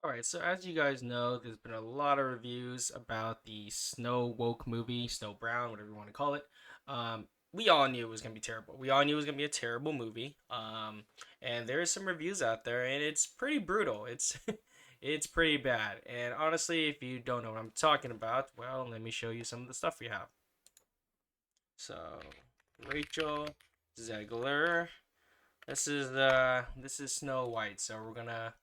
All right, so as you guys know, there's been a lot of reviews about the Snow Woke movie, Snow Brown, whatever you want to call it. We all knew it was gonna be terrible. We all knew it was gonna be a terrible movie. And there's some reviews out there, and it's pretty brutal. It's it's pretty bad. And honestly, if you don't know what I'm talking about, well, let me show you some of the stuff we have. So, Rachel Zegler. This is Snow White. So we're gonna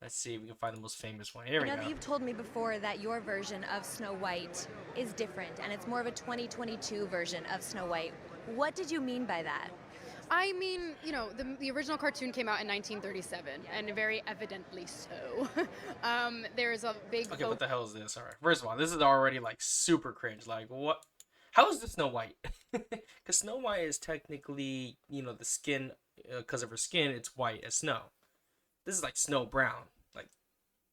let's see if we can find the most famous one. Here I we know go. that you've told me before that your version of Snow White is different and it's more of a 2022 version of Snow White. What did you mean by that? I mean, the original cartoon came out in 1937, and very evidently so. There's a big Okay, what the hell is this? All right. First of all, this is already like super cringe. Like, what? How is this Snow White? Because Snow White is technically, the skin, because of her skin, it's white as snow. This is like Snow Brown, like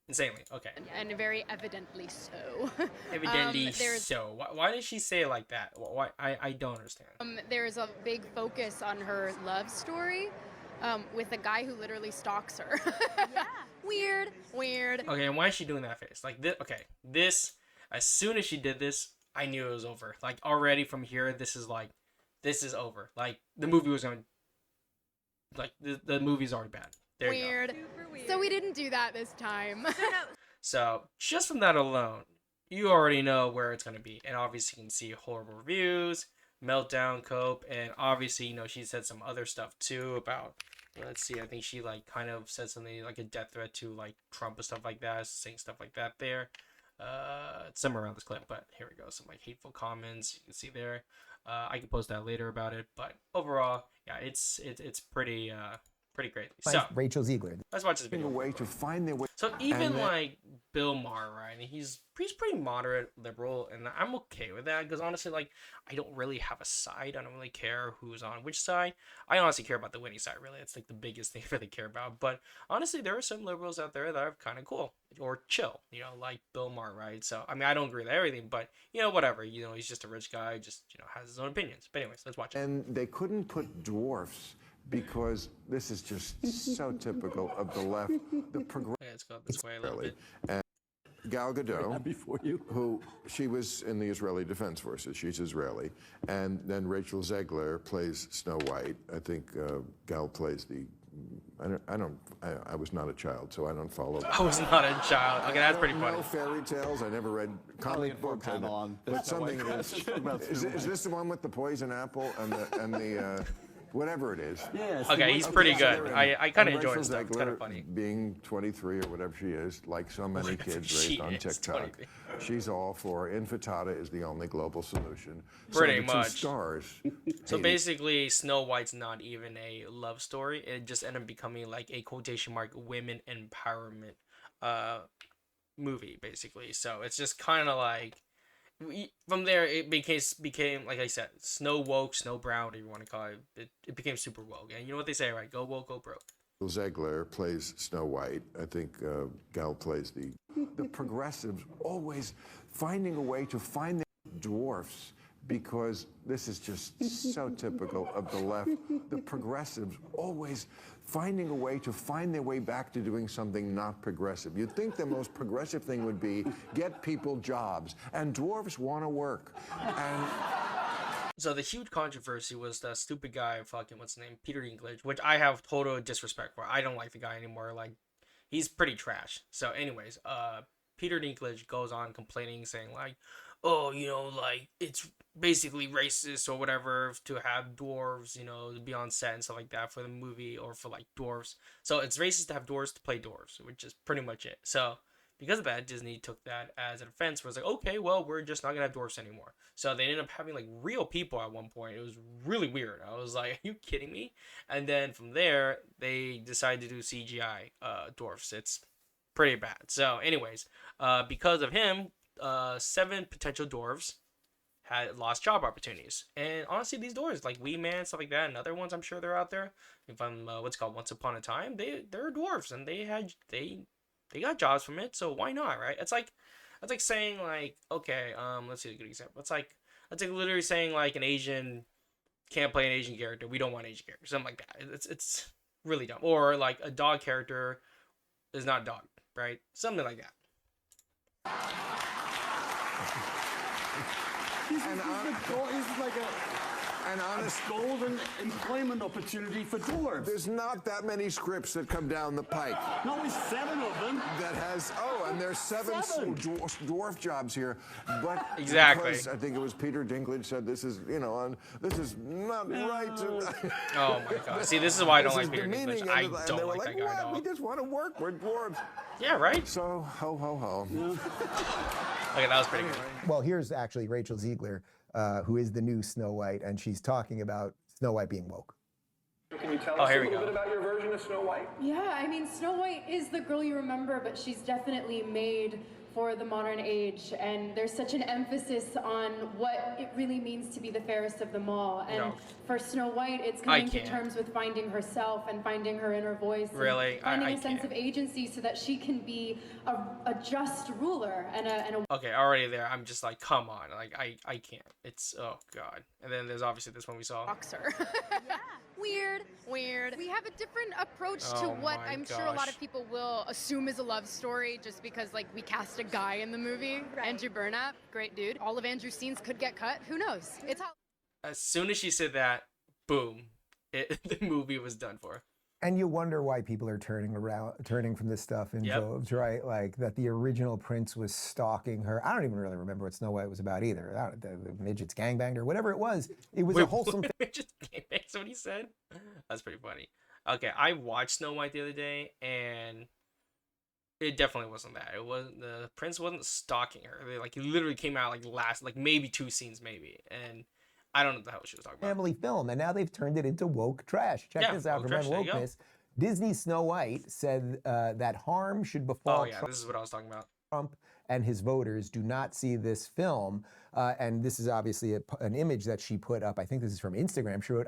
insanely. Okay. and very evidently so. Evidently there's so. Why did she say it like that? Why? I don't understand. there's a big focus on her love story, with a guy who literally stalks her. Yeah. Weird, weird. Okay, and why is she doing that face? Like this. Okay, this. As soon as she did this, I knew it was over. Like already from here, this is over. Like the movie was going. Like the movie's already bad. There you go. Weird. So we didn't do that this time. So just from that alone, you already know where it's gonna be, and obviously you can see horrible reviews, meltdown, cope, and obviously she said some other stuff too about. Let's see, I think she like kind of said something like a death threat to like Trump and stuff like that, saying stuff like that there. Somewhere around this clip, but here we go. Some like hateful comments you can see there. I can post that later about it, but overall, yeah, it's pretty crazy. So Rachel Zegler. let's watch this video. Way to find their way. So even like Bill Maher, right? He's pretty moderate liberal, and I'm okay with that because honestly, like I don't really have a side. I don't really care who's on which side. I honestly care about the winning side. Really, it's like the biggest thing I really care about. But honestly, there are some liberals out there that are kind of cool or chill. Like Bill Maher, right? So I mean, I don't agree with everything, but whatever. He's just a rich guy, just has his own opinions. But anyways, let's watch it. And they couldn't put dwarfs because this is just so typical of the left. The progressive. Okay, let's go this way a little bit. And Gal Gadot, before you. who she was in the Israeli Defense Forces. She's Israeli. And then Rachel Zegler plays Snow White. I think Gal plays the. I was not a child, so I don't follow. I was not a child. Okay, that's pretty funny. No fairy tales. I never read comic books. But something is this the one with the poison apple and the whatever it is? Yes. Okay, he's pretty good. I kind of enjoy his stuff. It's kind of Zegler, funny. being 23 or whatever she is, like so many kids She raised on is TikTok, 23. she's all for infertile is the only global solution. Pretty so the much. Two stars. So hate basically, Snow White's not even a love story. It just ended up becoming like a quotation mark women empowerment movie, basically. So it's just kind of like from there it became like I said, Snow Woke, Snow Brown, whatever you want to call it. It became super woke, and you know what they say, right? Go woke, go broke. Zegler plays Snow White. I think Gal plays the progressives always finding a way to find their dwarfs because this is just so typical of the left. The progressives always finding a way to find their way back to doing something not progressive. You'd think the most progressive thing would be get people jobs, and dwarfs want to work. And So the huge controversy was the stupid guy, fucking what's his name, Peter Dinklage, which I have total disrespect for. I don't like the guy anymore. Like, he's pretty trash. So, anyways, Peter Dinklage goes on complaining, saying like, oh, like it's basically racist or whatever to have dwarves, to be on set and stuff like that for the movie or for like dwarves. So it's racist to have dwarves to play dwarves, which is pretty much it. So because of that, Disney took that as an offense. Was like, okay, well, we're just not gonna have dwarfs anymore. So they ended up having like real people at one point. It was really weird. I was like, are you kidding me? And then from there, they decided to do CGI dwarfs. It's pretty bad. So, anyways, because of him, 7 potential dwarves had lost job opportunities. And honestly, these dwarves, like Wee Man, stuff like that, and other ones, I'm sure they're out there. If I'm what's called Once Upon a Time, they're dwarves, and they got jobs from it, so why not, right? It's like saying like, okay, let's see a good example. It's like literally saying like an Asian can't play an Asian character. We don't want Asian characters, something like that. It's really dumb. Or like a dog character is not a dog, right? Something like that. This is like And honest, golden employment opportunity for dwarves. there's not that many scripts that come down the pike No, there's 7 of them. that has, and there's seven dwarf jobs here. But Exactly. because I think it was Peter Dinklage said this is, this is not right. Oh my god. See, this is why I don't This like is Peter demeaning, Dinklage. I and they don't were like that guy "What? at all. We just want to work. We're dwarves. Yeah, right? So, ho, ho, ho. Okay, that was pretty good. Well, here's actually Rachel Zegler, who is the new Snow White, and she's talking about Snow White being woke. Can you tell Oh, us a here we little go. bit about your version of Snow White? Yeah, I mean, Snow White is the girl you remember, but she's definitely made for the modern age, and there's such an emphasis on what it really means to be the fairest of them all. And No. for Snow White, it's coming to can't. terms with finding herself and finding her inner voice. and Really? finding I a sense can't. of agency so that she can be a just ruler and a Okay, already there. I'm just like, come on. Like, I can't. It's, oh god. And then there's obviously this one we saw. Boxer. Weird. Weird. We have a different approach to Oh what my I'm sure a lot gosh. of people will assume is a love story just because, like, we cast a guy in the movie. Right. Andrew Burnap, great dude. All of Andrew's scenes could get cut. Who knows? It's how. As soon as she said that, boom. The movie was done for. And you wonder why people are turning from this stuff in Yep. droves, right? Like that the original prince was stalking her. I don't even really remember what Snow White was about either. The midgets gangbanged her, whatever it was. It was a wholesome thing. Just that's what he said. That's pretty funny. Okay, I watched Snow White the other day, and it definitely wasn't that. It wasn't, the prince wasn't stalking her. He literally came out like maybe 2 scenes maybe, and I don't know what the hell she was talking about. family film, and now they've turned it into woke trash. Check Yeah, this out woke for men trash, there you go. wokeness. Disney's Snow White said that harm should befall Oh yeah, this is what I was talking about. Trump and his voters do not see this film. And this is obviously an image that she put up. I think this is from Instagram. She wrote,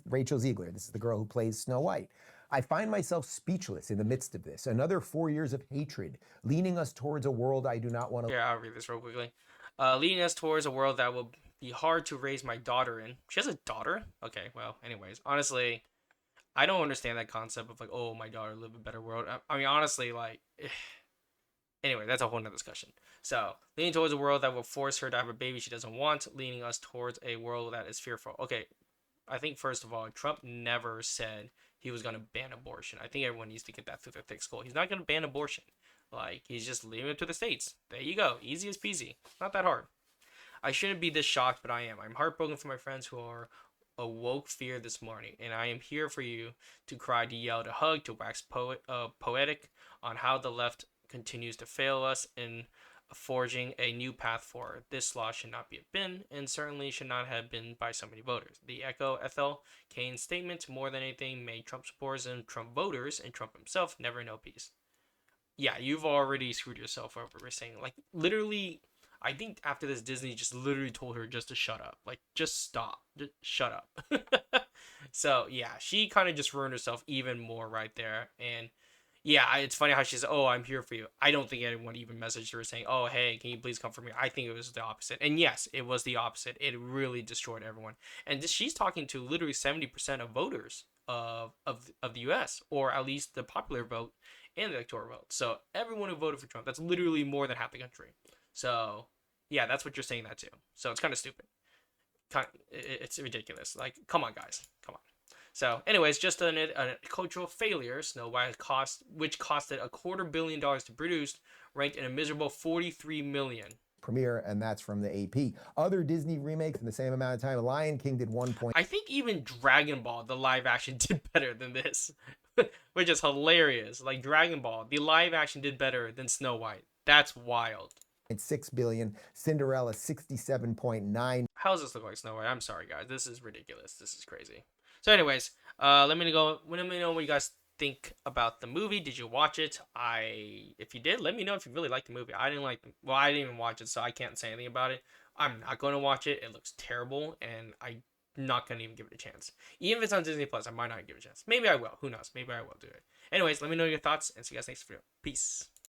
Rachel Zegler, this is the girl who plays Snow White. I find myself speechless in the midst of this. Another 4 years of hatred, leading us towards a world I do not want to. Yeah, I'll read this real quickly. Leading us towards a world that will be hard to raise my daughter in. She has a daughter? Okay, well, anyways. Honestly, I don't understand that concept of like, oh, my daughter live a better world. I mean, honestly, like, anyway, that's a whole nother discussion. So, leaning towards a world that will force her to have a baby she doesn't want, leading us towards a world that is fearful. Okay, I think first of all, Trump never said he was going to ban abortion. I think everyone needs to get that through their thick skull. He's not going to ban abortion. Like, he's just leaving it to the states. There you go. Easy as peasy. Not that hard. I shouldn't be this shocked, but I am. I'm heartbroken for my friends who are awoke fear this morning, and I am here for you to cry, to yell, to hug, to wax poetic on how the left continues to fail us in forging a new path forward. This law should not be a bin, and certainly should not have been by so many voters. The echo Ethel Kane's statement, more than anything, made Trump supporters and Trump voters and Trump himself never know peace. Yeah, you've already screwed yourself over. We're saying, like, literally, I think after this, Disney just literally told her just to shut up. Like, just stop. Just shut up. So, yeah, she kind of just ruined herself even more right there. And, yeah, it's funny how she says, oh, I'm here for you. I don't think anyone even messaged her saying, oh, hey, can you please come for me? I think it was the opposite. And, yes, it was the opposite. It really destroyed everyone. And she's talking to literally 70% of voters of the U.S., or at least the popular vote and the electoral vote. So everyone who voted for Trump, that's literally more than half the country. So yeah, that's what you're saying that to. So it's kind of stupid. It's ridiculous. Like, come on, guys, come on. So anyways, just a cultural failure. Snow White which costed $250 million to produce, ranked in a miserable 43 million. Premiere, and that's from the AP. Other Disney remakes in the same amount of time. Lion King did 1. I think even Dragon Ball, the live action, did better than this, which is hilarious. Like Dragon Ball, the live action did better than Snow White. That's wild. 6 billion. Cinderella 67.9. How does this look like Snow White? I'm sorry, guys. This is ridiculous. This is crazy. So, anyways, let me know what you guys think about the movie. Did you watch it? If you did, let me know if you really liked the movie. I didn't even watch it, so I can't say anything about it. I'm not going to watch it. It looks terrible, and I'm not going to even give it a chance. Even if it's on Disney Plus, I might not give it a chance. Maybe I will. Who knows? Maybe I will do it. Anyways, let me know your thoughts, and see you guys next video. Peace.